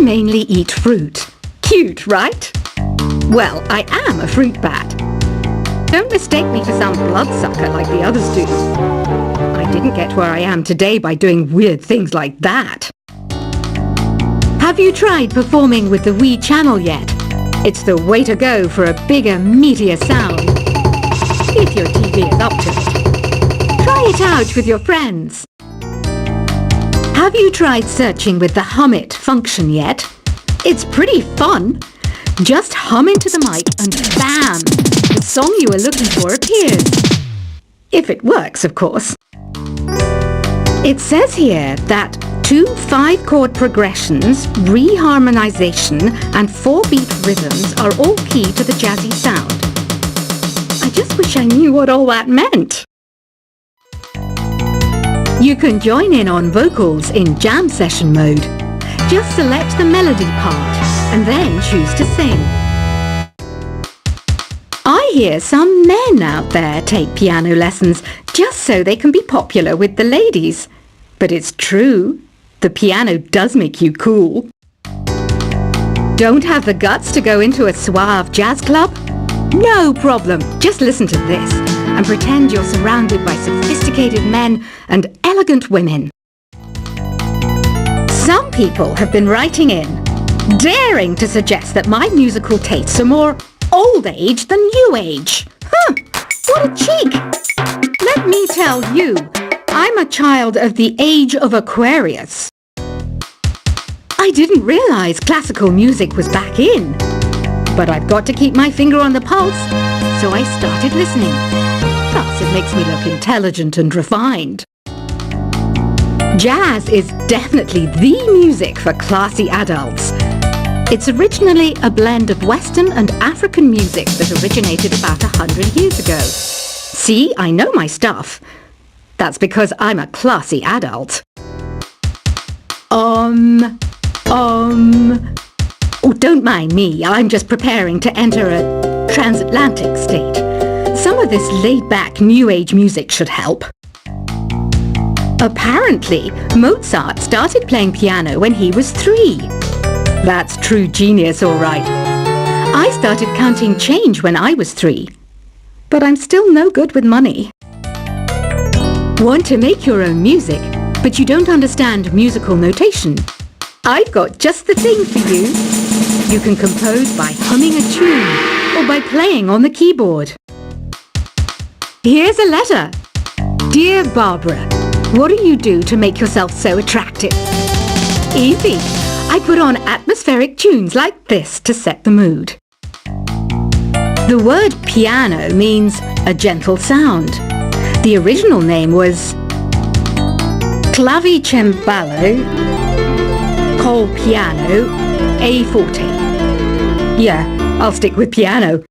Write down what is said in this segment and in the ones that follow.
mainly eat fruit. Cute, right? Well, I am a fruit bat. Don't mistake me for some bloodsucker like the others do. I didn't get where I am today by doing weird things like that. Have you tried performing with the Wii channel yet? It's the way to go for a bigger, meatier sound. If your TV is up to it. Try it out with your friends. Have you tried searching with the Hum It function yet? It's pretty fun. Just hum into the mic and bam! The song you were looking for appears. If it works, of course. It says here that 2 5-chord progressions, reharmonization and 4-beat rhythms are all key to the jazzy sound. I just wish I knew what all that meant. You can join in on vocals in jam session mode. Just select the melody part and then choose to sing. I hear some men out there take piano lessons just so they can be popular with the ladies. But it's true, the piano does make you cool. Don't have the guts to go into a suave jazz club? No problem, just listen to this and pretend you're surrounded by sophisticated men and elegant women. Some people have been writing in, daring to suggest that my musical tastes are more old age than new age. What a cheek! Let me tell you, I'm a child of the age of Aquarius. I didn't realize classical music was back in, but I've got to keep my finger on the pulse, so I started listening. Plus, it makes me look intelligent and refined. Jazz is definitely the music for classy adults. It's originally a blend of Western and African music that originated about 100 years ago. See, I know my stuff. That's because I'm a classy adult. Oh, don't mind me. I'm just preparing to enter a transatlantic state. Some of this laid-back New Age music should help. Apparently, Mozart started playing piano when he was 3. That's true genius, all right. I started counting change when I was 3. But I'm still no good with money. Want to make your own music, but you don't understand musical notation? I've got just the thing for you. You can compose by humming a tune or by playing on the keyboard. Here's a letter. Dear Barbara, what do you do to make yourself so attractive? Easy. I put on atmospheric tunes like this to set the mood. The word piano means a gentle sound. The original name was clavicembalo col piano a forte. Yeah, I'll stick with piano.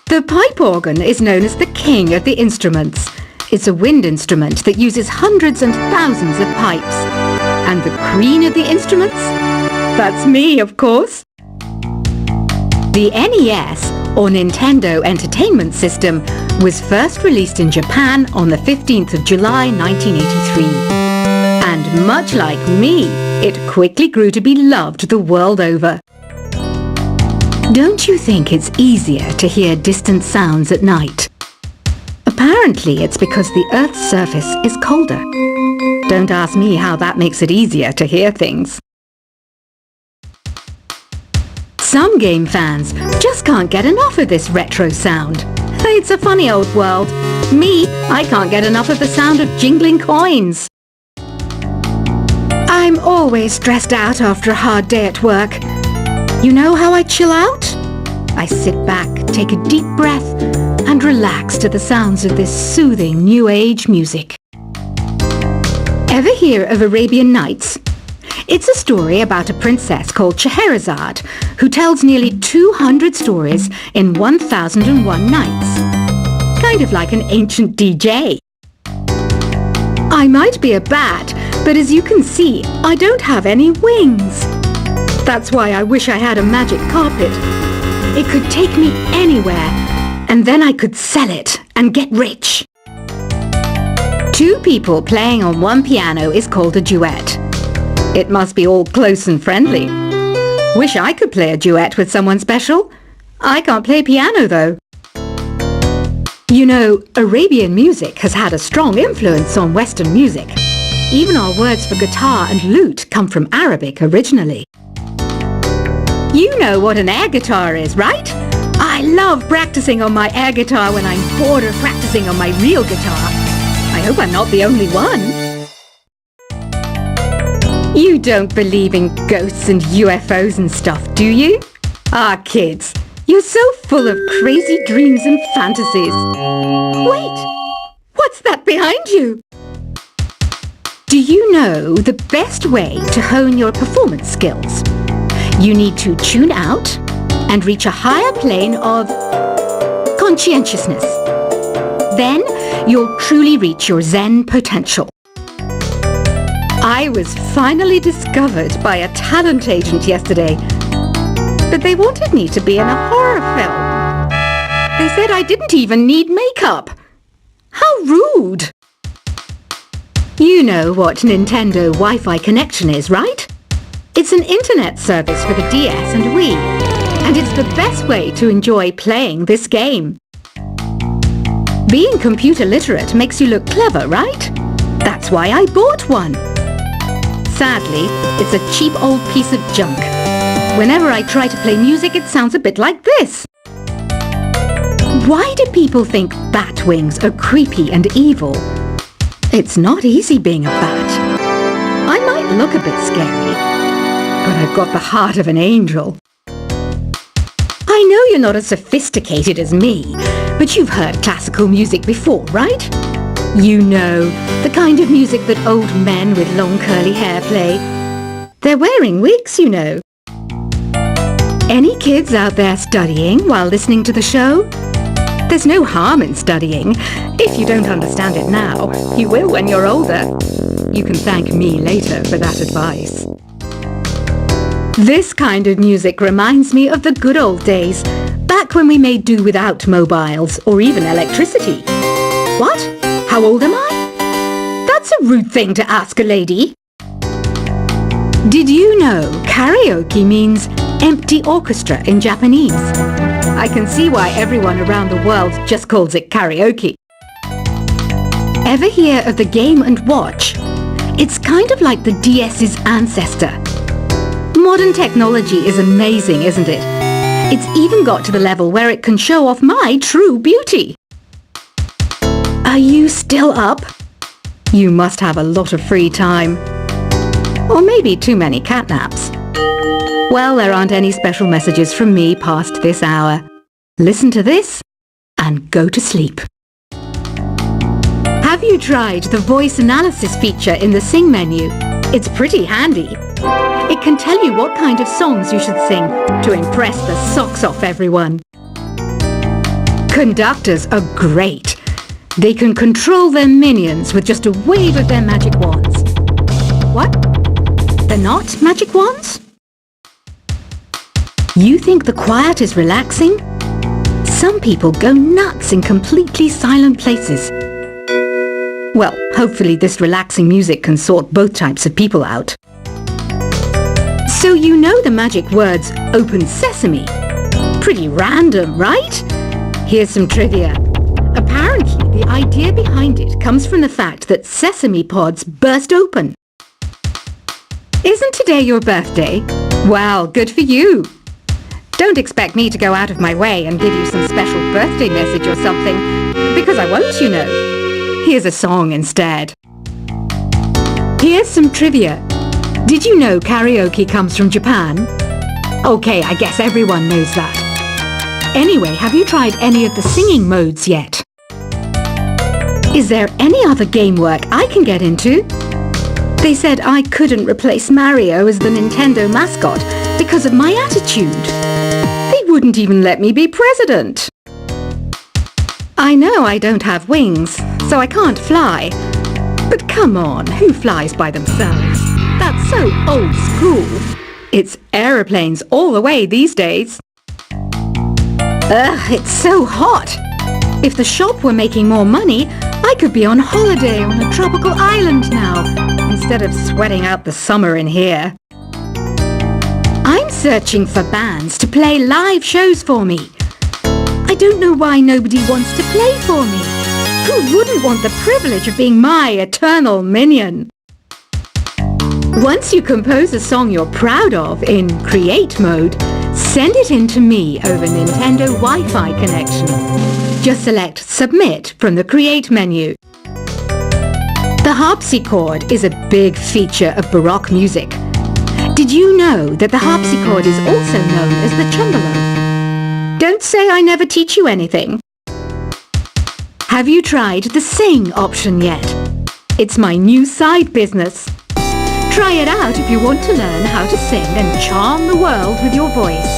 The pipe organ is known as the king of the instruments. It's a wind instrument that uses hundreds and thousands of pipes. And the queen of the instruments? That's me, of course. The NES, or Nintendo Entertainment System, was first released in Japan on the 15th of July 1983. And much like me, it quickly grew to be loved the world over. Don't you think it's easier to hear distant sounds at night? Apparently, it's because the Earth's surface is colder. Don't ask me how that makes it easier to hear things. Some game fans just can't get enough of this retro sound. It's a funny old world. Me, I can't get enough of the sound of jingling coins. I'm always stressed out after a hard day at work. You know how I chill out? I sit back, take a deep breath, and relax to the sounds of this soothing New Age music. Ever hear of Arabian Nights? It's a story about a princess called Scheherazade who tells nearly 200 stories in 1001 nights. Kind of like an ancient DJ. I might be a bat, but as you can see, I don't have any wings. That's why I wish I had a magic carpet. It could take me anywhere, and then I could sell it and get rich. 2 people playing on one piano is called a duet. It must be all close and friendly. Wish I could play a duet with someone special. I can't play piano, though. You know, Arabian music has had a strong influence on Western music. Even our words for guitar and lute come from Arabic originally. You know what an air guitar is, right? I love practicing on my air guitar when I'm bored of practicing on my real guitar. I hope I'm not the only one. You don't believe in ghosts and UFOs and stuff, do you? Ah, kids, you're so full of crazy dreams and fantasies. Wait, what's that behind you? Do you know the best way to hone your performance skills? You need to tune out and reach a higher plane of conscientiousness. Then you'll truly reach your Zen potential. I was finally discovered by a talent agent yesterday, but they wanted me to be in a horror film. They said I didn't even need makeup. How rude! You know what Nintendo Wi-Fi connection is, right? It's an internet service for the DS and Wii, and it's the best way to enjoy playing this game. Being computer literate makes you look clever, right? That's why I bought one. Sadly, it's a cheap old piece of junk. Whenever I try to play music, it sounds a bit like this. Why do people think bat wings are creepy and evil? It's not easy being a bat. I might look a bit scary, but I've got the heart of an angel. I know you're not as sophisticated as me, but you've heard classical music before, right? You know, the kind of music that old men with long curly hair play. They're wearing wigs, you know. Any kids out there studying while listening to the show? There's no harm in studying. If you don't understand it now, you will when you're older. You can thank me later for that advice. This kind of music reminds me of the good old days, back when we made do without mobiles or even electricity. What? How old am I? That's a rude thing to ask a lady. Did you know karaoke means empty orchestra in Japanese? I can see why everyone around the world just calls it karaoke. Ever hear of the Game & Watch? It's kind of like the DS's ancestor. Modern technology is amazing, isn't it? It's even got to the level where it can show off my true beauty. Are you still up? You must have a lot of free time. Or maybe too many catnaps. Well, there aren't any special messages from me past this hour. Listen to this and go to sleep. Have you tried the voice analysis feature in the Sing menu? It's pretty handy. It can tell you what kind of songs you should sing to impress the socks off everyone. Conductors are great. They can control their minions with just a wave of their magic wands. What? They're not magic wands? You think the quiet is relaxing? Some people go nuts in completely silent places. Well, hopefully this relaxing music can sort both types of people out. So you know the magic words "Open Sesame"? Pretty random, right? Here's some trivia. Apparently, the idea behind it comes from the fact that sesame pods burst open. Isn't today your birthday? Well, good for you. Don't expect me to go out of my way and give you some special birthday message or something, because I won't, you know. Here's a song instead. Here's some trivia. Did you know karaoke comes from Japan? Okay, I guess everyone knows that. Anyway, have you tried any of the singing modes yet? Is there any other game work I can get into? They said I couldn't replace Mario as the Nintendo mascot because of my attitude. They wouldn't even let me be president. I know I don't have wings, so I can't fly. But come on, who flies by themselves? That's so old school. It's aeroplanes all the way these days. Ugh, it's so hot. If the shop were making more money, I could be on holiday on a tropical island now, instead instead of sweating out the summer in here. I'm searching for bands to play live shows for me. I don't know why nobody wants to play for me. Who wouldn't want the privilege of being my eternal minion? Once you compose a song you're proud of in create mode, send it in to me over Nintendo Wi-Fi connection. Just select Submit from the Create menu. The harpsichord is a big feature of Baroque music. Did you know that the harpsichord is also known as the cembalo? Don't say I never teach you anything. Have you tried the Sing option yet? It's my new side business. Try it out if you want to learn how to sing and charm the world with your voice.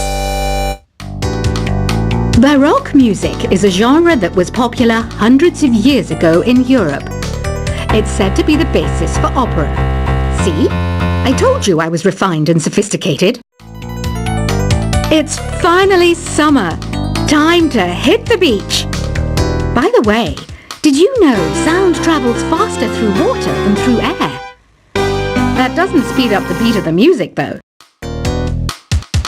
Baroque music is a genre that was popular hundreds of years ago in Europe. It's said to be the basis for opera. See? I told you I was refined and sophisticated. It's finally summer. Time to hit the beach. By the way, did you know sound travels faster through water than through air? That doesn't speed up the beat of the music, though.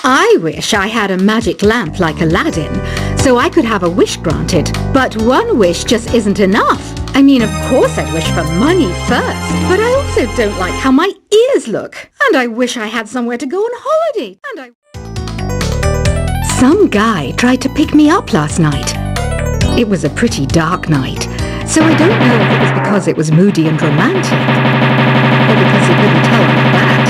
I wish I had a magic lamp like Aladdin, so I could have a wish granted. But one wish just isn't enough. I mean, of course I'd wish for money first, but I also don't like how my ears look. And I wish I had somewhere to go on holiday. Some guy tried to pick me up last night. It was a pretty dark night, so I don't know if it was because it was moody and romantic, or because he couldn't tell me that.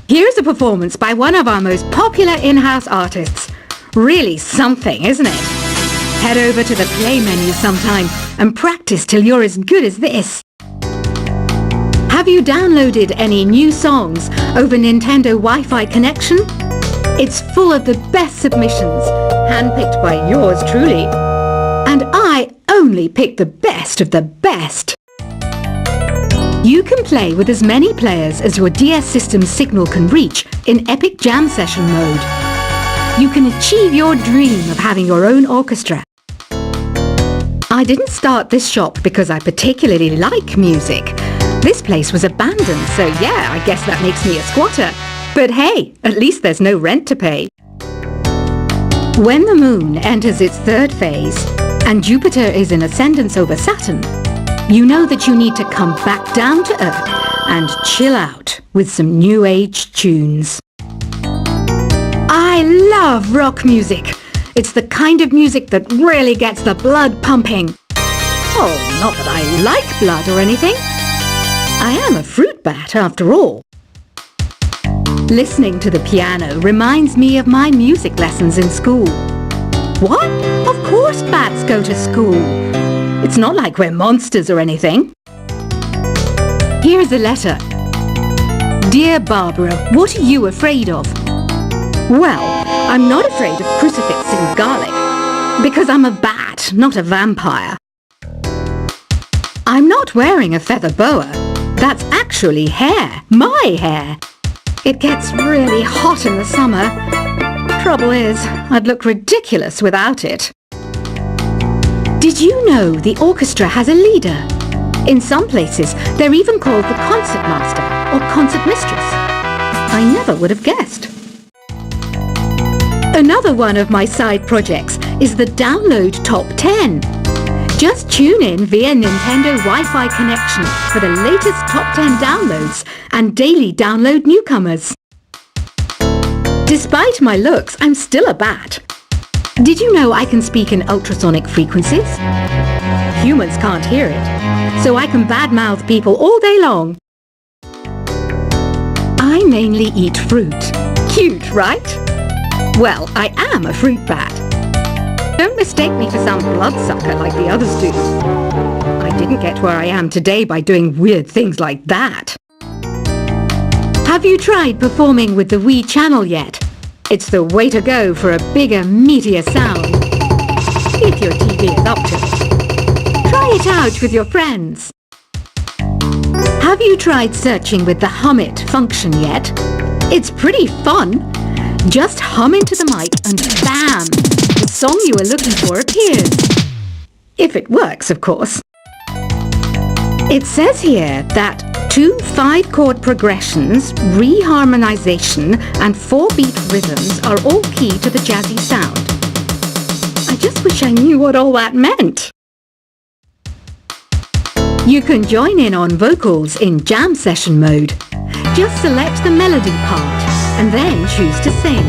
Here's a performance by one of our most popular in-house artists. Really something, isn't it? Head over to the play menu sometime and practice till you're as good as this. Have you downloaded any new songs over Nintendo Wi-Fi connection? It's full of the best submissions, handpicked by yours truly. And I only pick the best of the best. You can play with as many players as your DS system's signal can reach in Epic Jam Session mode. You can achieve your dream of having your own orchestra. I didn't start this shop because I particularly like music. This place was abandoned, so yeah, I guess that makes me a squatter. But hey, at least there's no rent to pay. When the moon enters its third phase and Jupiter is in ascendance over Saturn, you know that you need to come back down to Earth and chill out with some new age tunes. I love rock music. It's the kind of music that really gets the blood pumping. Oh, not that I like blood or anything. I am a fruit bat after all. Listening to the piano reminds me of my music lessons in school. What? Of course bats go to school. It's not like we're monsters or anything. Here's a letter. Dear Barbara, what are you afraid of? Well, I'm not afraid of crucifix and garlic, because I'm a bat, not a vampire. I'm not wearing a feather boa. That's actually hair, my hair. It gets really hot in the summer. Trouble is, I'd look ridiculous without it. Did you know the orchestra has a leader? In some places, they're even called the concert master or concert mistress. I never would have guessed. Another one of my side projects is the Download Top 10. Just tune in via Nintendo Wi-Fi connection for the latest top 10 downloads and daily download newcomers. Despite my looks, I'm still a bat. Did you know I can speak in ultrasonic frequencies? Humans can't hear it, so I can badmouth people all day long. I mainly eat fruit. Cute, right? Well, I am a fruit bat. Don't mistake me for some bloodsucker like the others do. I didn't get where I am today by doing weird things like that. Have you tried performing with the Wii channel yet? It's the way to go for a bigger, meatier sound. If your TV is up to it. Try it out with your friends. Have you tried searching with the Hum It function yet? It's pretty fun. Just hum into the mic and bam! The song you were looking for appears. If it works, of course. It says here that 2 5-chord progressions, reharmonization and 4-beat rhythms are all key to the jazzy sound. I just wish I knew what all that meant. You can join in on vocals in jam session mode. Just select the melody part and then choose to sing.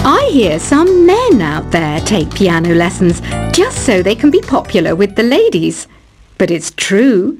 I hear some men out there take piano lessons just so they can be popular with the ladies. But it's true.